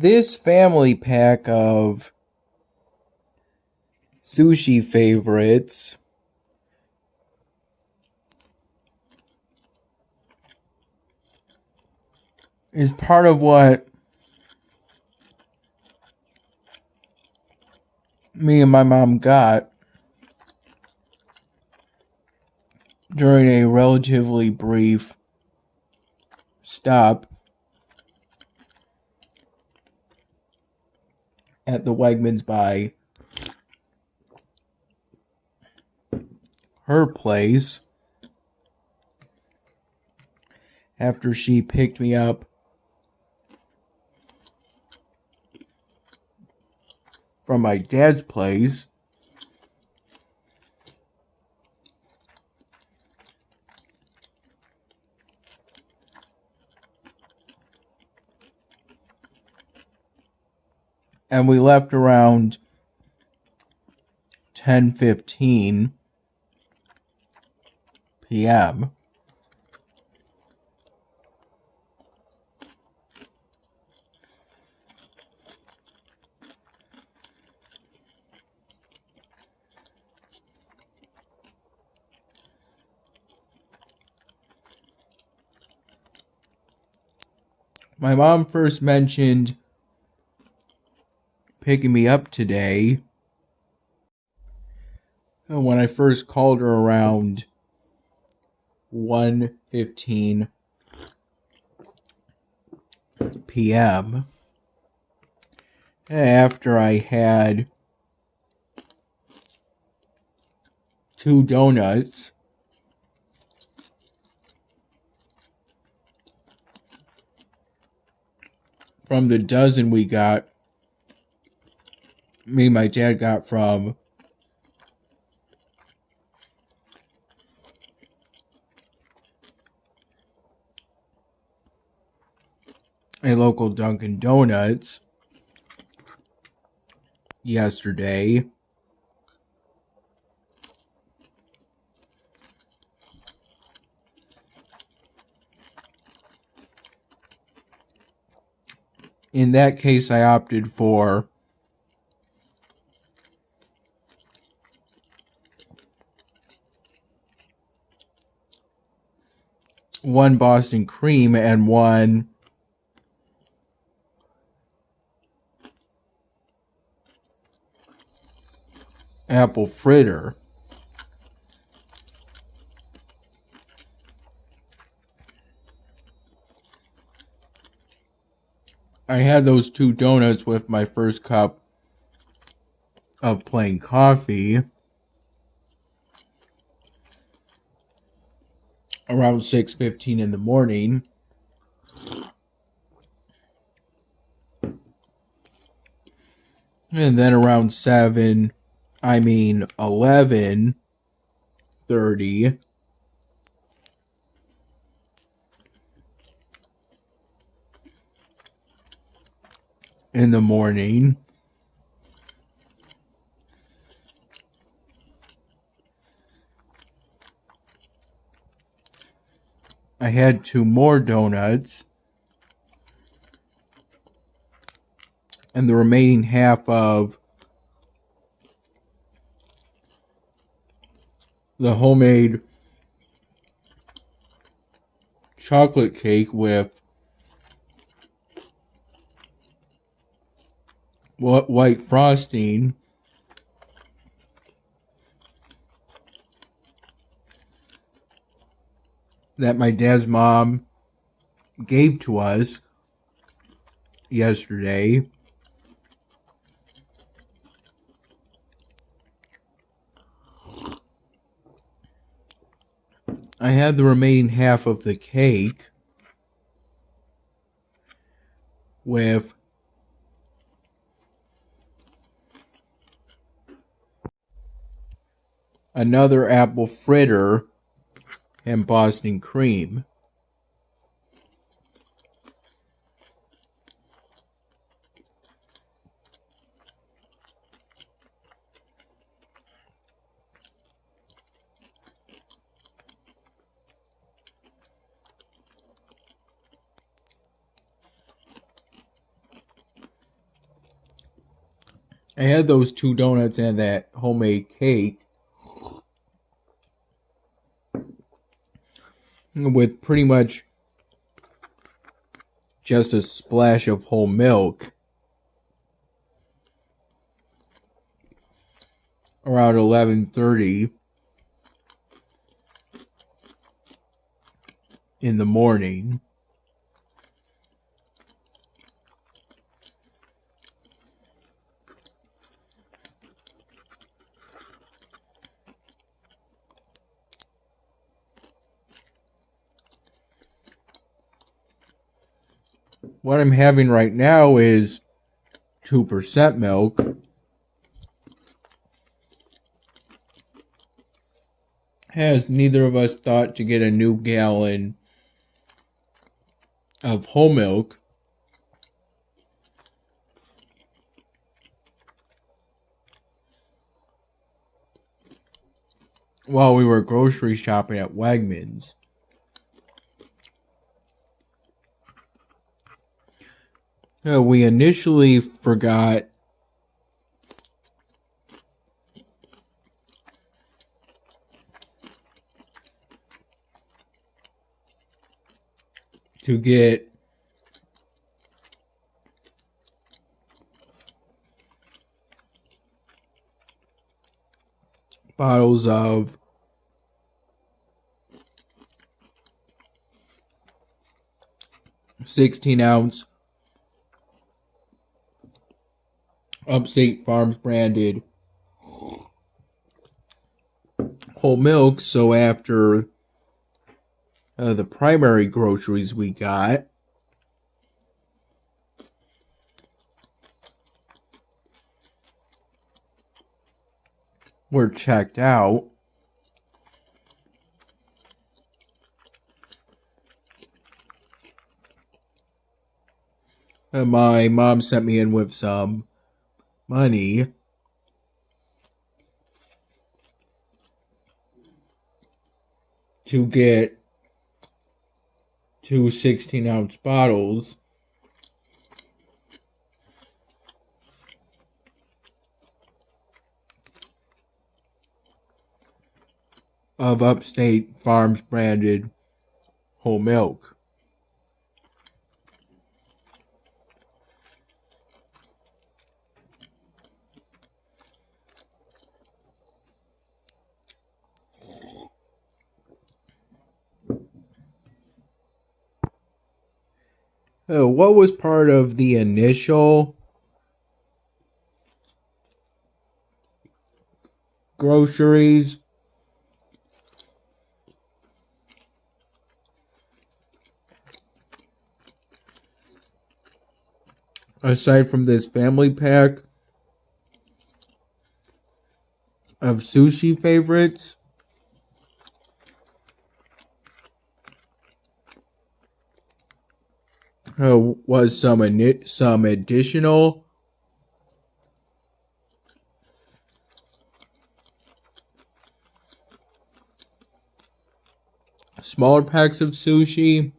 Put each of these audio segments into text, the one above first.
This family pack of sushi favorites is part of what me and my mom got during a relatively brief stop at the Wegmans by her place after she picked me up from my dad's place. And we left around 10:15 p.m. My mom first mentioned picking me up today when I first called her around 1:15 p.m. after I had 2 donuts from the dozen me and my dad got from a local Dunkin' Donuts yesterday. In that case, I opted for one Boston cream and one apple fritter. I had those 2 donuts with my first cup of plain coffee around 6:15 in the morning. And then around 11:30 in the morning, I had 2 more donuts, and the remaining half of the homemade chocolate cake with white frosting that my dad's mom gave to us yesterday. I had the remaining half of the cake with another apple fritter and Boston cream. I had those 2 donuts and that homemade cake with pretty much just a splash of whole milk around 11:30 in the morning. What I'm having right now is 2% milk. As neither of us thought to get a new gallon of whole milk. While we were grocery shopping at Wegmans. We initially forgot to get bottles of (16-ounce) Upstate Farms branded whole milk. So after the primary groceries we got, were checked out, and my mom sent me in with some money to get 2 16-ounce bottles of Upstate Farms branded whole milk. What was part of the initial groceries? Aside from this family pack of sushi favorites, was some additional smaller packs of sushi.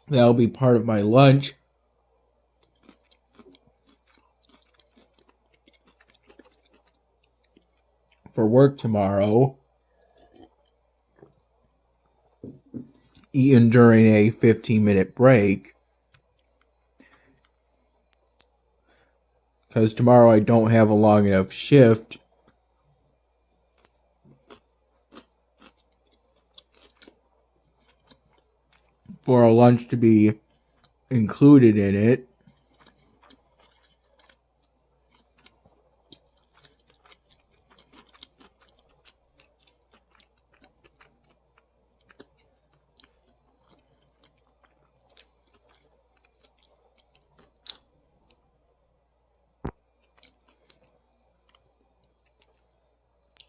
That'll be part of my lunch for work tomorrow, eaten during a 15-minute break. Because tomorrow I don't have a long enough shift for a lunch to be included in it.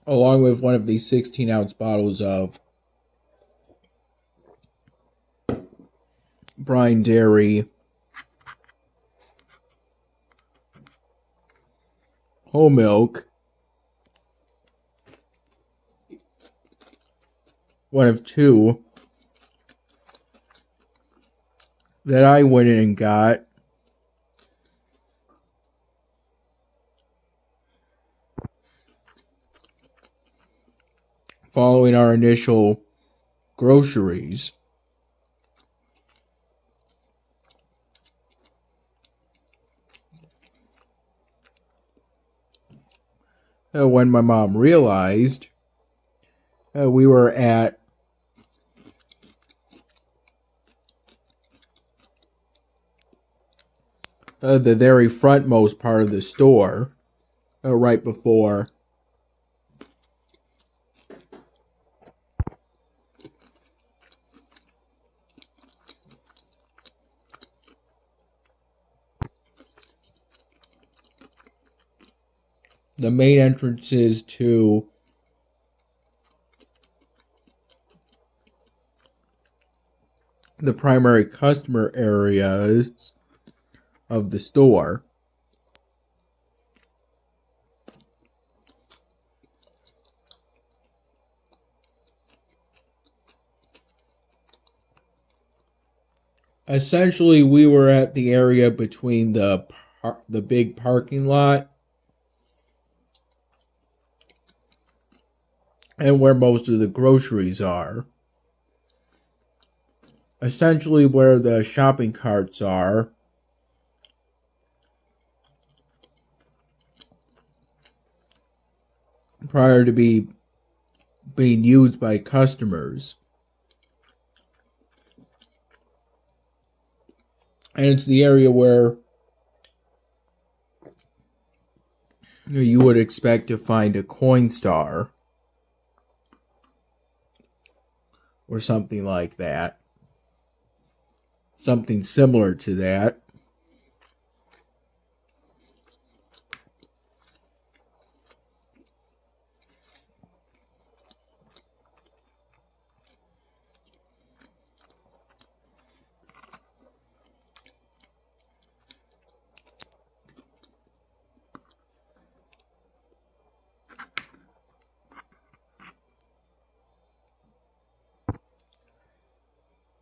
Along with one of these 16-ounce bottles of Brine Dairy whole milk. One of 2 that I went in and got. Following our initial groceries. When my mom realized we were at the very frontmost part of the store, right before the main entrances to the primary customer areas of the store. Essentially, we were at the area between the big parking lot and where most of the groceries are. Essentially, where the shopping carts are. Prior to being used by customers. And it's the area where you would expect to find a Coinstar or something like that. Something similar to that.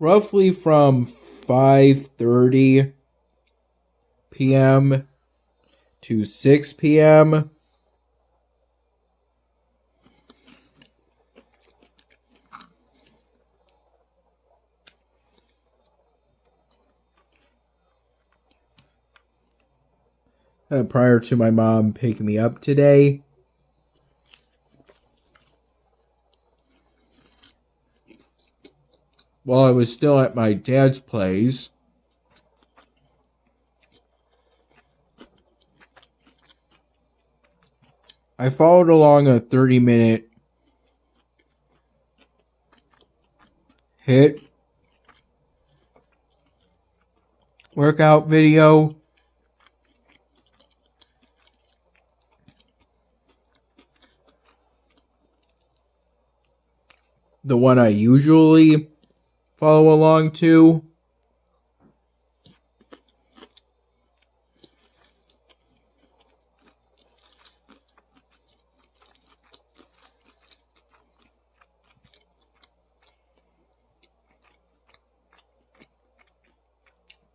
Roughly from 5:30 p.m. to 6 p.m. Prior to my mom picking me up today. While I was still at my dad's place. I followed along a 30-minute HIIT workout video. The one I usually follow along to.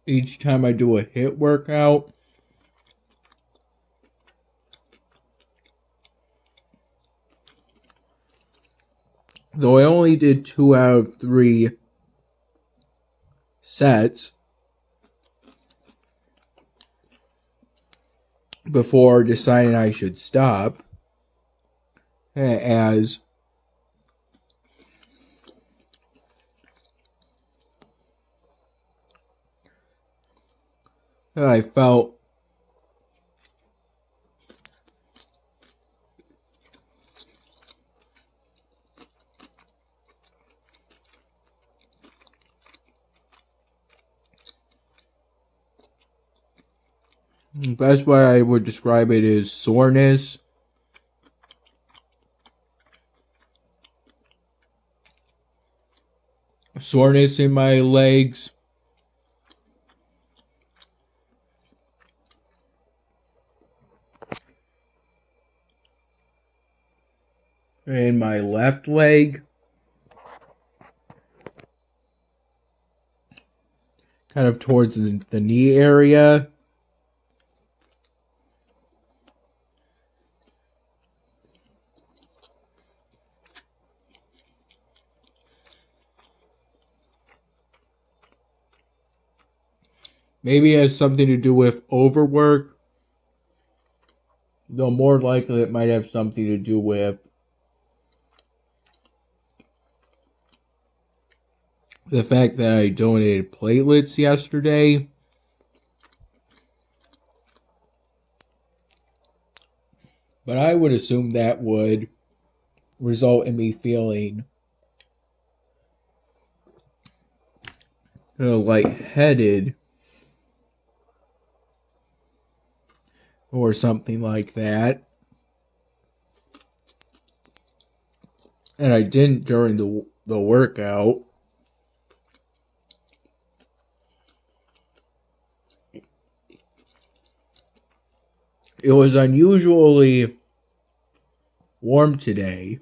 Each time I do a HIIT workout, though I only did 2 out of 3 sets before deciding I should stop, as I felt the best way I would describe it is soreness. Soreness in my legs. In my left leg. kind of towards the knee area. Maybe it has something to do with overwork, though more likely it might have something to do with the fact that I donated platelets yesterday. But I would assume that would result in me feeling lightheaded or something like that. And I didn't during the workout. It was unusually warm today.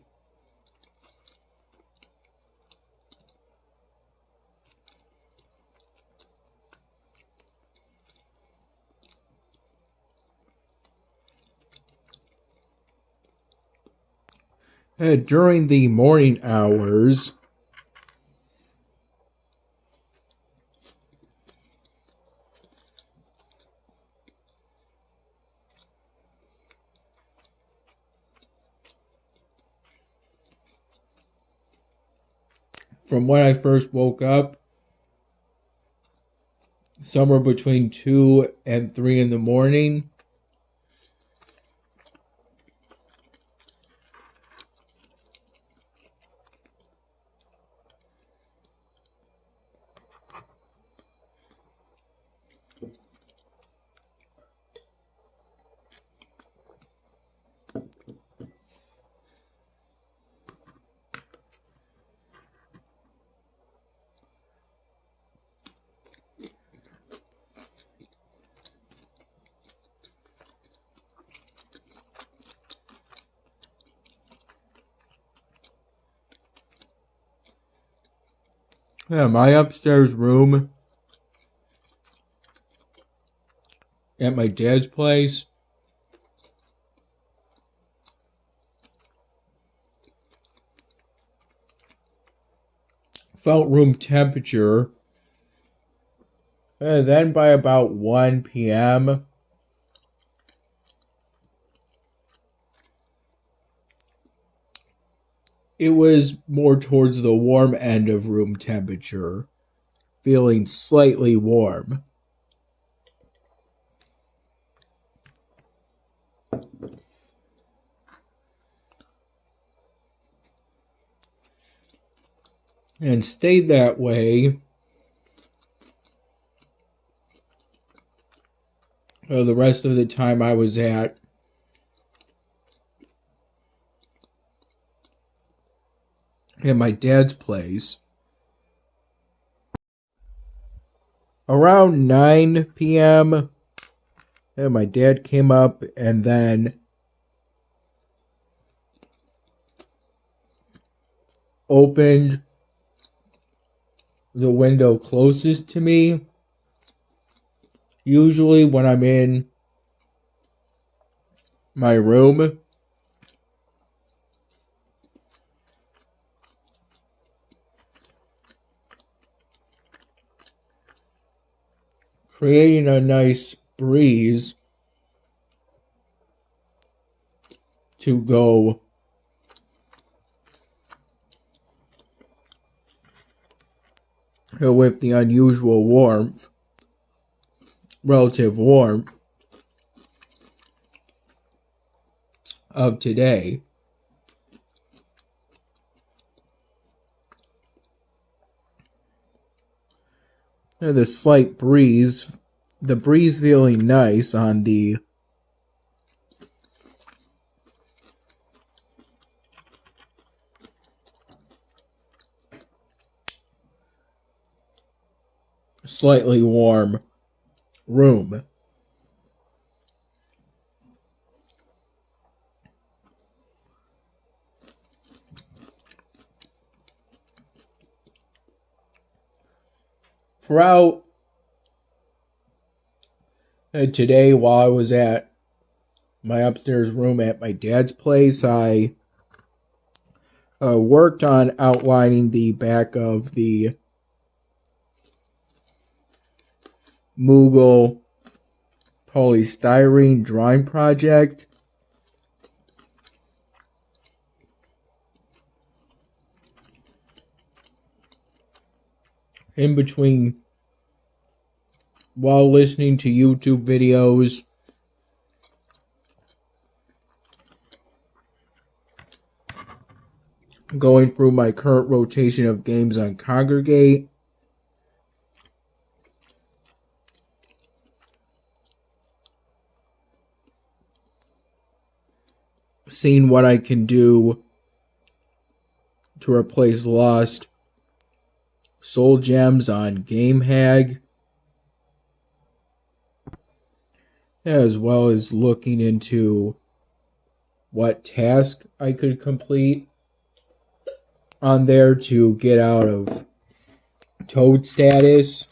During the morning hours, from when I first woke up, somewhere between 2 and 3 in the morning, my upstairs room at my dad's place felt room temperature. And then by about 1 p.m., it was more towards the warm end of room temperature, feeling slightly warm. And stayed that way the rest of the time I was at my dad's place. Around 9 p.m., my dad came up and then opened the window closest to me. Usually when I'm in my room, creating a nice breeze to go with the unusual warmth, relative warmth of today. The slight breeze, the breeze feeling nice on the slightly warm room. Throughout Today, while I was at my upstairs room at my dad's place, I worked on outlining the back of the Moogle polystyrene drawing project. In between, while listening to YouTube videos, going through my current rotation of games on Kongregate, seeing what I can do to replace lost soul gems on GameHag, as well as looking into what task I could complete on there to get out of Toad status.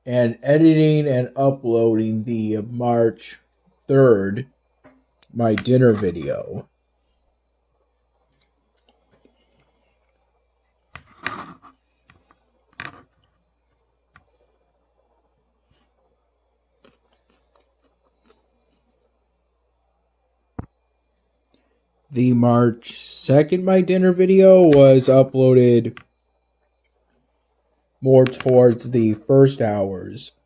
And editing and uploading the March 3rd, my dinner video. The March 2nd, my dinner video was uploaded more towards the first hours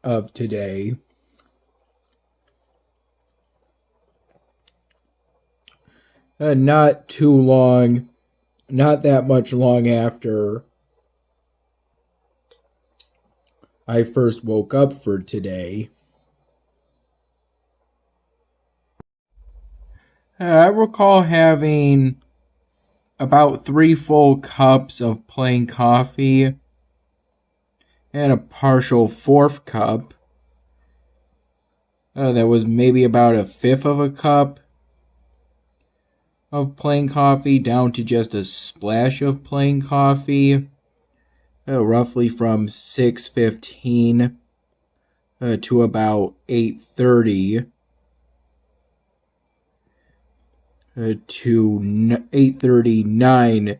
of today. Not too long, not that much long after I first woke up for today. I recall having about 3 full cups of plain coffee and a partial 4th cup. That was maybe about a 1/5 of a cup of plain coffee down to just a splash of plain coffee. Roughly from 6:15 to about 8:30 to 8:39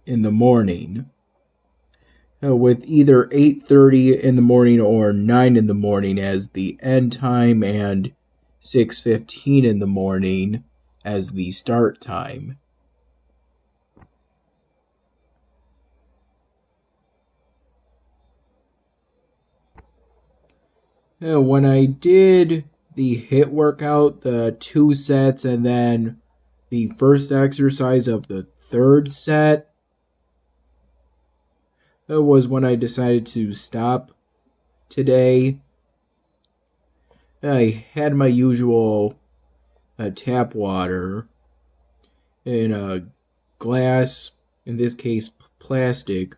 in the morning, with either 8:30 in the morning or 9 in the morning as the end time and 6:15 in the morning as the start time. When I did the HIIT workout, the 2 sets, and then the first exercise of the 3rd set, that was when I decided to stop today. I had my usual tap water in a glass, in this case plastic,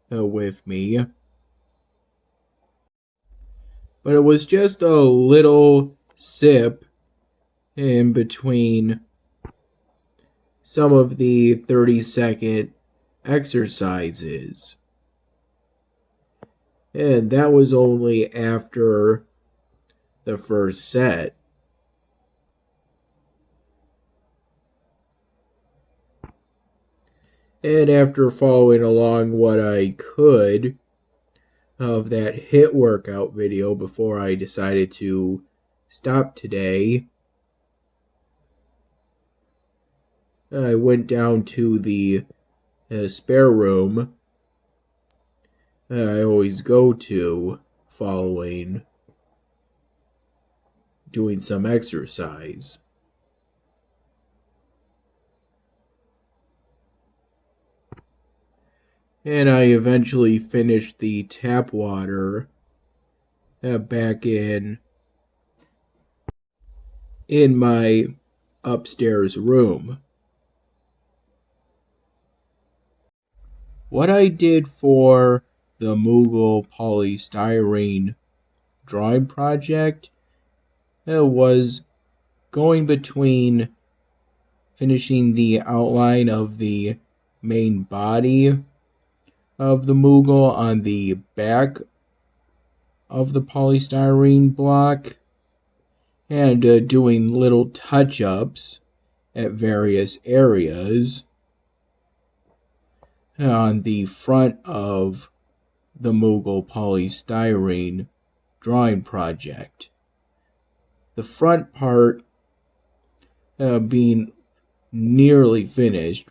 with me. But it was just a little sip in between some of the 30-second exercises. And that was only after the first set. And after following along what I could of that HIIT workout video before I decided to stop today, I went down to the spare room I always go to following doing some exercise. And I eventually finished the tap water back in my upstairs room. What I did for the Moogle polystyrene drawing project was going between finishing the outline of the main body of the Moogle on the back of the polystyrene block and doing little touch-ups at various areas on the front of the Moogle polystyrene drawing project. The front part being nearly finished,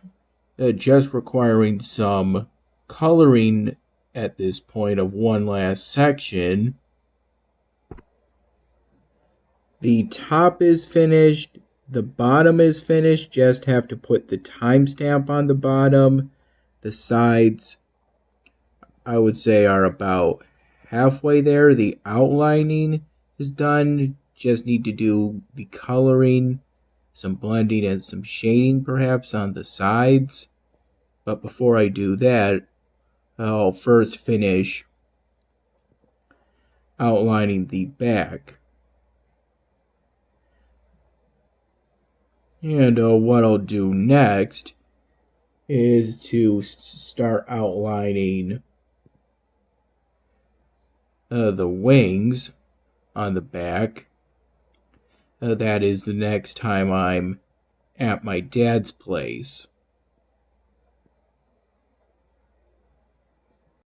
just requiring some coloring at this point of one last section. The top is finished, the bottom is finished, just have to put the timestamp on the bottom. The sides, I would say, are about halfway there. The outlining is done, just need to do the coloring, some blending and some shading perhaps on the sides. But before I do that, I'll first finish outlining the back. And what I'll do next is to start outlining the wings on the back. That is the next time I'm at my dad's place.